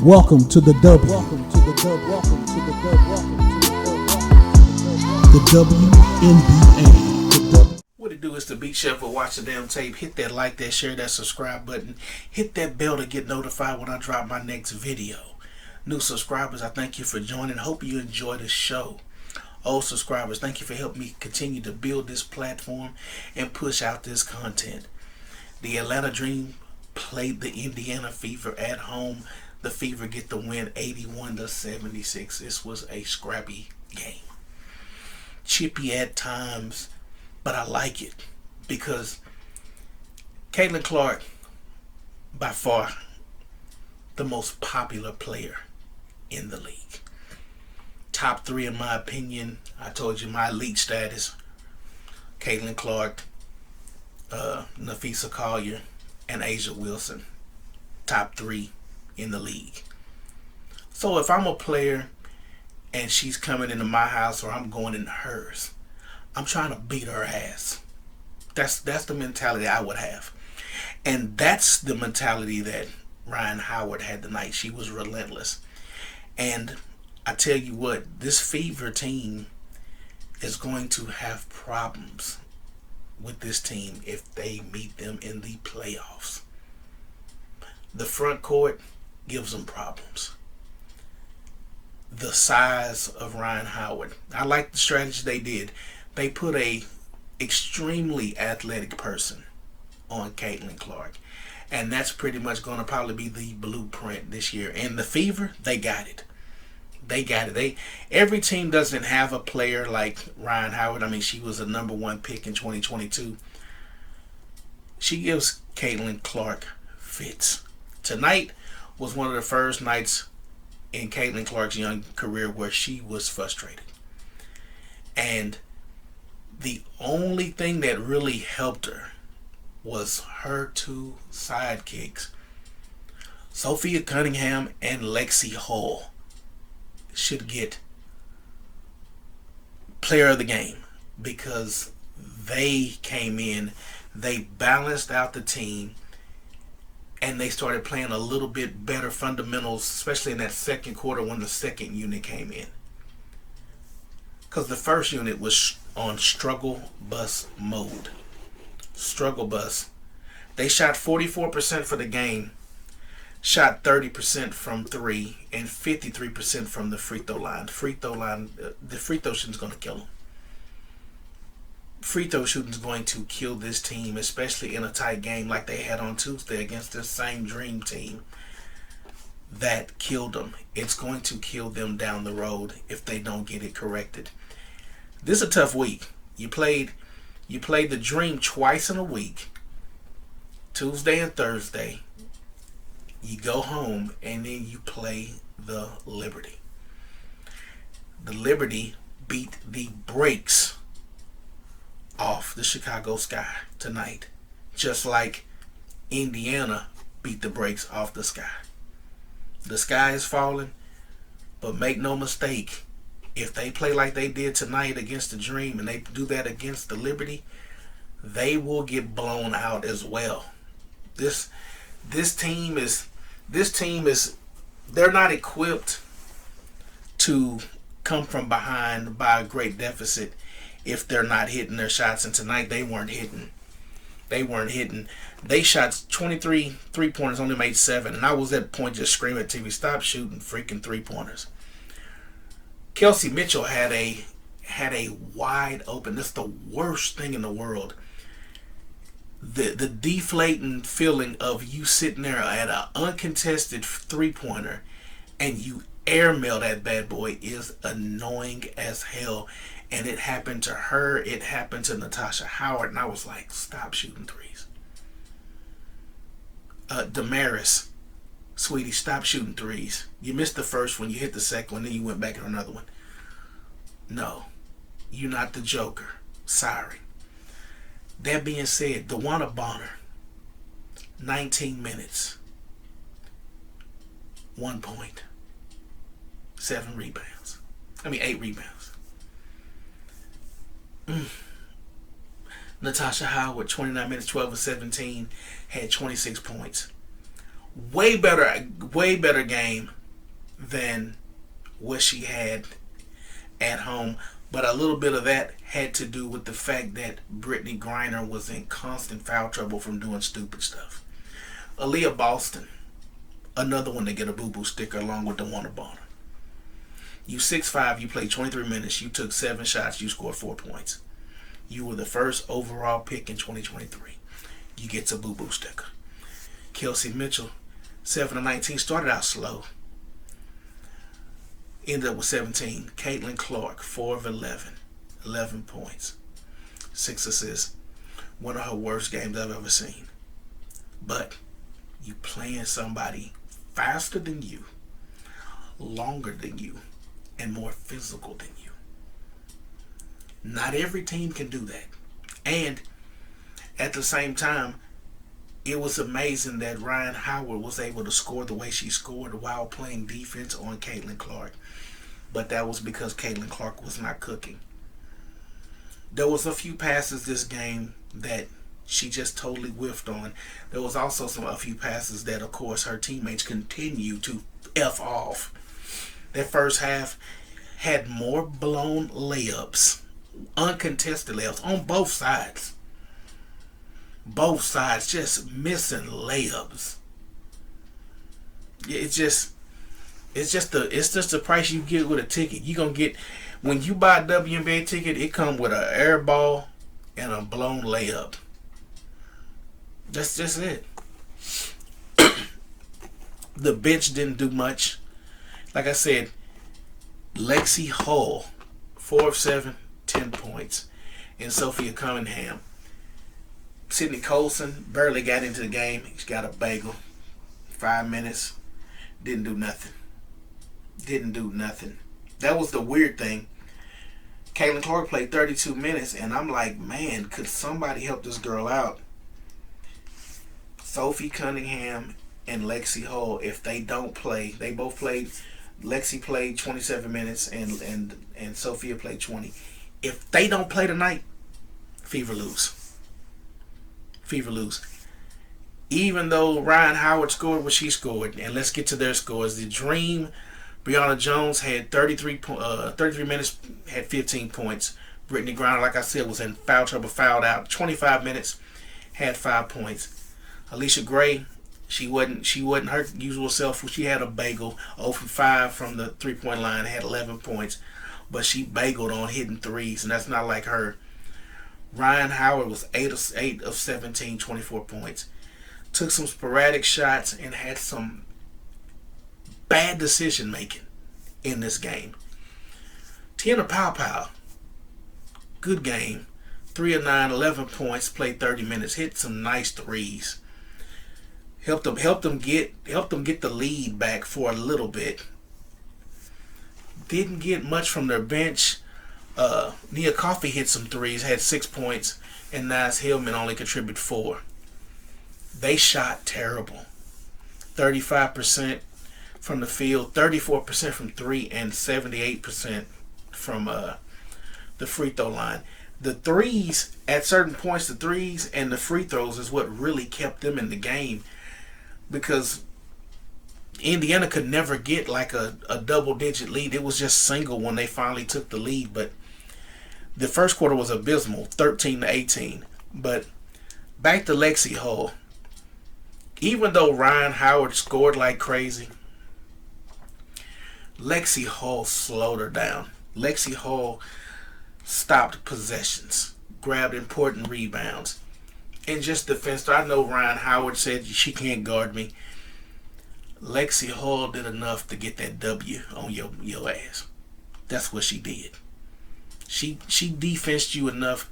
Welcome to the W. Welcome to the W. Welcome to the W. Welcome to the WNBA. The W. What it do is the Beat Chef will watch the damn tape. Hit that like, that share, that subscribe button. Hit that bell to get notified when I drop my next video. New subscribers, I thank you for joining. Hope you enjoy the show. Old subscribers, thank you for helping me continue to build this platform and push out this content. The Atlanta Dream played the Indiana Fever at home. The Fever get the win 81-76. This was a scrappy game. Chippy at times, but I like it because Caitlin Clark, by far the most popular player in the league. Top three in my opinion. I told you my elite status. Caitlin Clark, Nafisa Collier, and Asia Wilson. Top three in the league. So if I'm a player and she's coming into my house or I'm going into hers, I'm trying to beat her ass. That's the mentality I would have. And that's the mentality that Ryan Howard had tonight. She was relentless. And I tell you what, this Fever team is going to have problems with this team if they meet them in the playoffs. The front court gives them problems. The size of Ryan Howard. I like the strategy they did. They put a extremely athletic person on Caitlin Clark. And that's pretty much going to probably be the blueprint this year. And the Fever, they got it. They got it. Every team doesn't have a player like Ryan Howard. I mean, she was a #1 pick in 2022. She gives Caitlin Clark fits. Tonight was one of the first nights in Caitlin Clark's young career where she was frustrated. And the only thing that really helped her was her two sidekicks. Sophia Cunningham and Lexi Hall should get player of the game because they came in, they balanced out the team, and they started playing a little bit better fundamentals, especially in that second quarter when the second unit came in. Because the first unit was on struggle bus mode. Struggle bus. They shot 44% for the game, shot 30% from three, and 53% from the free throw line. The free throw shooting is going to kill them. Free throw shooting is going to kill this team, especially in a tight game like they had on Tuesday against this same Dream team that killed them. It's going to kill them down the road if they don't get it corrected. This is a tough week. You played the Dream twice in a week, Tuesday and Thursday. You go home and then you play the Liberty. The Liberty beat the brakes off the Chicago Sky tonight, just like Indiana beat the brakes off the Sky. The Sky is falling, but make no mistake, if they play like they did tonight against the Dream and they do that against the Liberty, they will get blown out as well. This team is they're not equipped to come from behind by a great deficit if they're not hitting their shots. And tonight they weren't hitting. They shot 23 3-pointers, only made 7. And I was at the point just screaming at TV, stop shooting freaking 3-pointers. Kelsey Mitchell had a wide open. That's the worst thing in the world. The deflating feeling of you sitting there at an uncontested 3-pointer and you airmail that bad boy is annoying as hell. And it happened to her. It happened to Natasha Howard. And I was like, stop shooting threes. Damaris, sweetie, stop shooting threes. You missed the first one. You hit the second one. Then you went back to another one. No, you're not the Joker. Sorry. That being said, DeWanna Bonner, 19 minutes, 1 point, 7 rebounds. 8 rebounds. Natasha Howard, 29 minutes, 12 of 17, had 26 points. Way better game than what she had at home. But a little bit of that had to do with the fact that Brittany Griner was in constant foul trouble from doing stupid stuff. Aaliyah Boston, another one to get a boo-boo sticker along with DeWanna Bonner. You 6'5", you played 23 minutes, you took 7 shots, you scored 4 points. You were the first overall pick in 2023. You get a boo-boo sticker. Kelsey Mitchell, 7 of 19, started out slow. Ended up with 17. Caitlin Clark, 4 of 11. 11 points. 6 assists. One of her worst games I've ever seen. But you playing somebody faster than you, longer than you, and more physical than you. Not every team can do that. And at the same time, it was amazing that Ryan Howard was able to score the way she scored while playing defense on Caitlin Clark. But that was because Caitlin Clark was not cooking. There was a few passes this game that she just totally whiffed on. There was also a few passes that, of course, her teammates continue to F off. That first half had more blown layups, uncontested layups on both sides. Both sides just missing layups. It's just the price you get with a ticket. You gonna get, when you buy a WNBA ticket, it comes with an air ball and a blown layup. That's just it. The bench didn't do much. Like I said, Lexi Hull, 4 of 7, 10 points. And Sophia Cunningham. Sydney Colson barely got into the game. He's got a bagel. 5 minutes. Didn't do nothing. That was the weird thing. Caitlin Clark played 32 minutes, and I'm like, man, could somebody help this girl out? Sophie Cunningham and Lexi Hull, if they don't play, they both played. Lexi played 27 minutes, and Sophia played 20. If they don't play tonight, Fever lose. Even though Ryan Howard scored what she scored, and let's get to their scores. The Dream, Brianna Jones had 33 minutes, had 15 points. Brittany Griner, like I said, was in foul trouble, fouled out. 25 minutes, had 5 points. Alicia Gray, she wasn't her usual self. She had a bagel, 0 for 5 from the 3-point line, had 11 points, but she bageled on hitting threes, and that's not like her. Ryan Howard was 8 of 17, 24 points. Took some sporadic shots and had some bad decision making in this game. Tiana Pow, good game. 3 of 9, 11 points, played 30 minutes, hit some nice threes. Helped them get the lead back for a little bit. Didn't get much from their bench. Nia Coffey hit some threes, had 6 points, and Nice Hillman only contributed 4. They shot terrible. 35% from the field, 34% from 3, and 78% from the free throw line. The threes, at certain points, the threes and the free throws is what really kept them in the game, because Indiana could never get like a double-digit lead. It was just single when they finally took the lead. But the first quarter was abysmal, 13-18. But back to Lexi Hull. Even though Ryan Howard scored like crazy, Lexi Hull slowed her down. Lexi Hull stopped possessions, grabbed important rebounds, and just defensed. I know Ryan Howard said she can't guard me. Lexi Hull did enough to get that W on your ass. That's what she did. She defensed you enough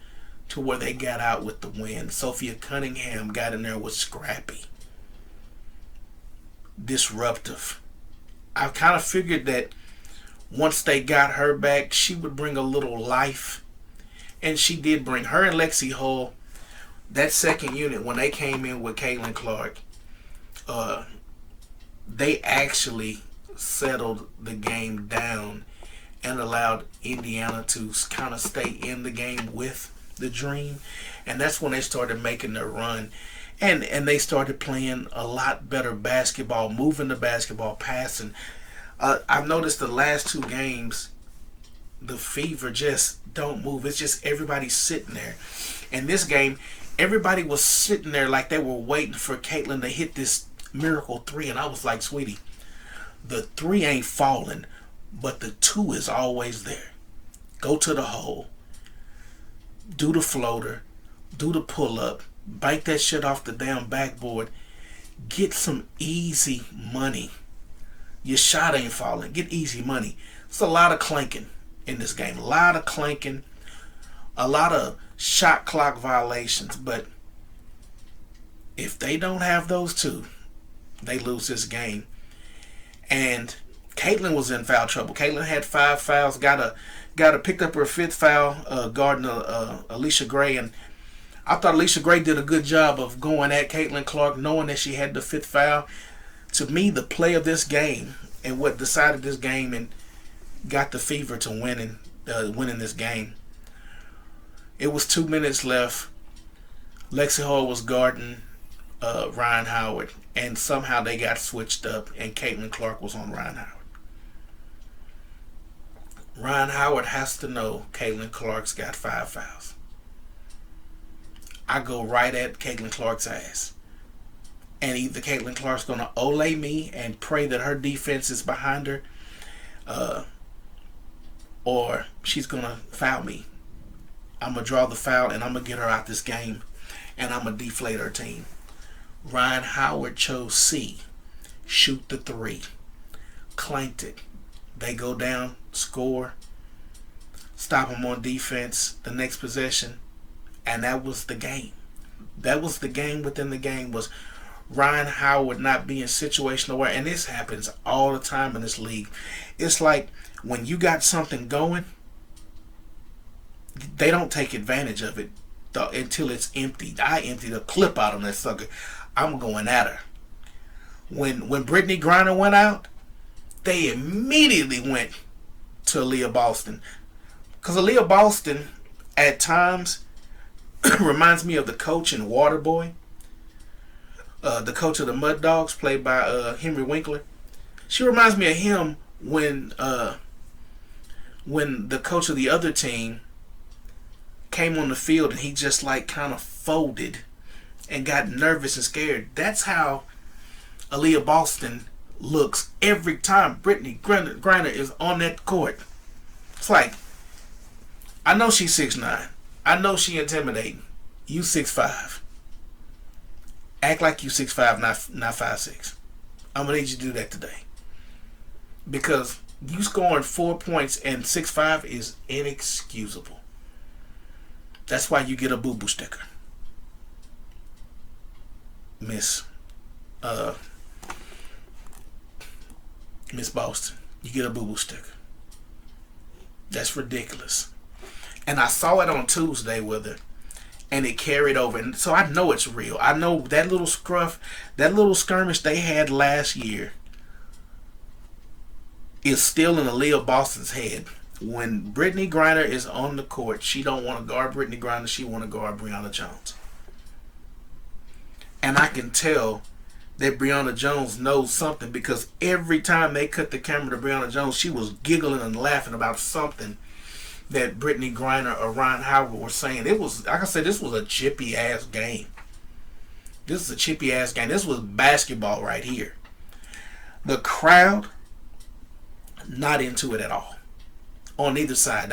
to where they got out with the win. Sophia Cunningham got in there with scrappy, disruptive. I kind of figured that once they got her back, she would bring a little life. And she did bring her and Lexi Hull, that second unit, when they came in with Caitlin Clark, they actually settled the game down and allowed Indiana to kind of stay in the game with the Dream. And that's when they started making their run. and they started playing a lot better basketball, moving the basketball, passing. I've noticed the last two games, the Fever just don't move. It's just everybody sitting there. And this game, everybody was sitting there like they were waiting for Caitlin to hit this miracle three, and I was like, sweetie, the three ain't falling, but the two is always there. Go to the hole, do the floater, do the pull up, bite that shit off the damn backboard, get some easy money. Your shot ain't falling. Get easy money. It's a lot of clanking in this game. A lot of clanking. A lot of shot clock violations. But if they don't have those two, they lose this game. And Caitlin was in foul trouble. Caitlin had 5 fouls. Got picked up her 5th foul, guarding Alicia Gray. And I thought Alicia Gray did a good job of going at Caitlin Clark, knowing that she had the 5th foul. To me, the play of this game and what decided this game and got the Fever to winning this game. It was 2 minutes left. Lexi Hall was guarding Ryan Howard, and somehow they got switched up, and Caitlin Clark was on Ryan Howard. Ryan Howard has to know Caitlin Clark's got 5 fouls. I go right at Caitlin Clark's ass. And either Caitlin Clark's going to ole me and pray that her defense is behind her, or she's going to foul me. I'm going to draw the foul, and I'm going to get her out this game, and I'm going to deflate her team. Ryan Howard chose C. Shoot the 3. Clanked it. They go down, score, stop them on defense the next possession, and that was the game. That was the game within the game, was Ryan Howard not being situational aware. And this happens all the time in this league. It's like when you got something going, they don't take advantage of it until it's emptied. I emptied a clip out on that sucker. I'm going at her. When Brittany Griner went out, they immediately went to Aaliyah Boston. Because Aaliyah Boston, at times, reminds me of the coach in Waterboy. The coach of the Mud Dogs, played by Henry Winkler. She reminds me of him when the coach of the other team came on the field and he just like kind of folded and got nervous and scared. That's how Aaliyah Boston looks every time Brittany Griner is on that court. It's like, I know she's 6'9". I know she intimidating. You 6'5". Act like you 6'5", not 5'6". I'm gonna need you to do that today. Because you scoring 4 points and 6'5" is inexcusable. That's why you get a boo-boo sticker. Miss Boston. You get a boo-boo sticker. That's ridiculous. And I saw it on Tuesday with her, and it carried over. And so I know it's real. I know that little scruff, that little skirmish they had last year is still in Aaliyah Boston's head. When Brittany Griner is on the court, she don't want to guard Brittany Griner. She want to guard Breonna Jones. And I can tell that Breonna Jones knows something, because every time they cut the camera to Breonna Jones, she was giggling and laughing about something that Brittany Griner or Ryan Howard were saying. It was, like I said, this was a chippy ass game. This is a chippy ass game. This was basketball right here. The crowd, not into it at all on either side.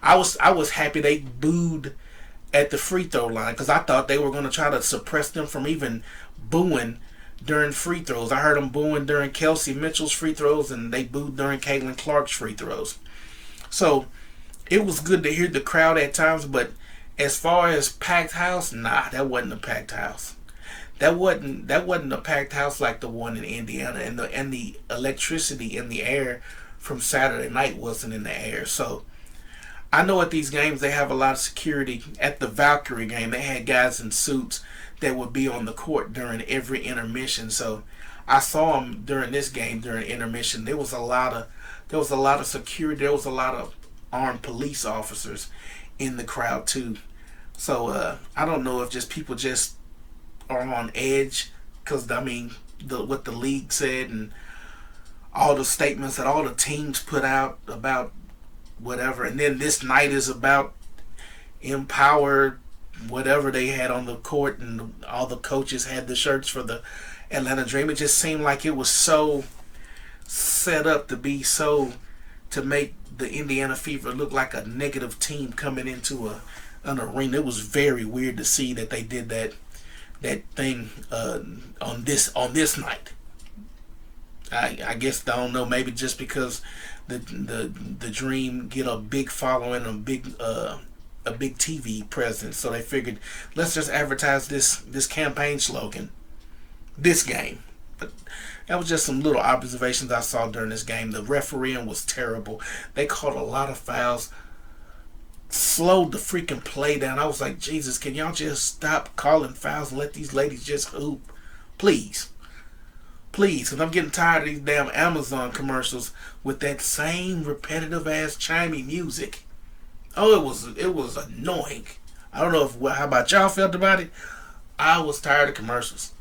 I was happy they booed at the free throw line, because I thought they were going to try to suppress them from even booing during free throws. I heard them booing during Kelsey Mitchell's free throws, and they booed during Caitlin Clark's free throws. So it was good to hear the crowd at times, but as far as packed house, nah, that wasn't a packed house. That wasn't a packed house like the one in Indiana, and the electricity in the air from Saturday night wasn't in the air. So I know at these games they have a lot of security. At the Valkyrie game, they had guys in suits that would be on the court during every intermission. So I saw them during this game during intermission. There was a lot of security. There was a lot of armed police officers in the crowd too. So I don't know if just people just are on edge because I mean what the league said and all the statements that all the teams put out about whatever, and then this night is about empower whatever they had on the court, and all the coaches had the shirts for the Atlanta Dream. It just seemed like it was so set up to be so to make the Indiana Fever look like a negative team coming into an arena. It was very weird to see that they did that thing on this night. I guess I don't know. Maybe just because the Dream get a big following, a big TV presence, so they figured let's just advertise this campaign slogan, this game. But that was just some little observations I saw during this game. The refereeing was terrible. They called a lot of fouls, slowed the freaking play down. I was like, Jesus, can y'all just stop calling fouls and let these ladies just hoop, please? Please, because I'm getting tired of these damn Amazon commercials with that same repetitive ass chimey music. Oh, it was annoying. I don't know how about y'all felt about it. I was tired of commercials.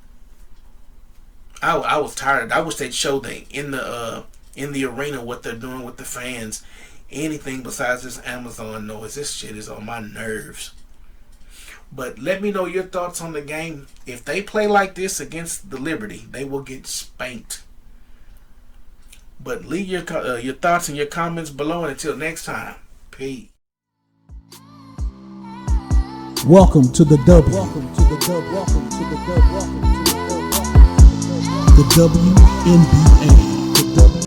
I was tired. I wish they'd show in the arena what they're doing with the fans. Anything besides this Amazon noise. This shit is on my nerves. But let me know your thoughts on the game. If they play like this against the Liberty, they will get spanked. But leave your thoughts and your comments below. And until next time, peace. Welcome to the W. Welcome to the W. Welcome to the W. Welcome to the W. The WNBA.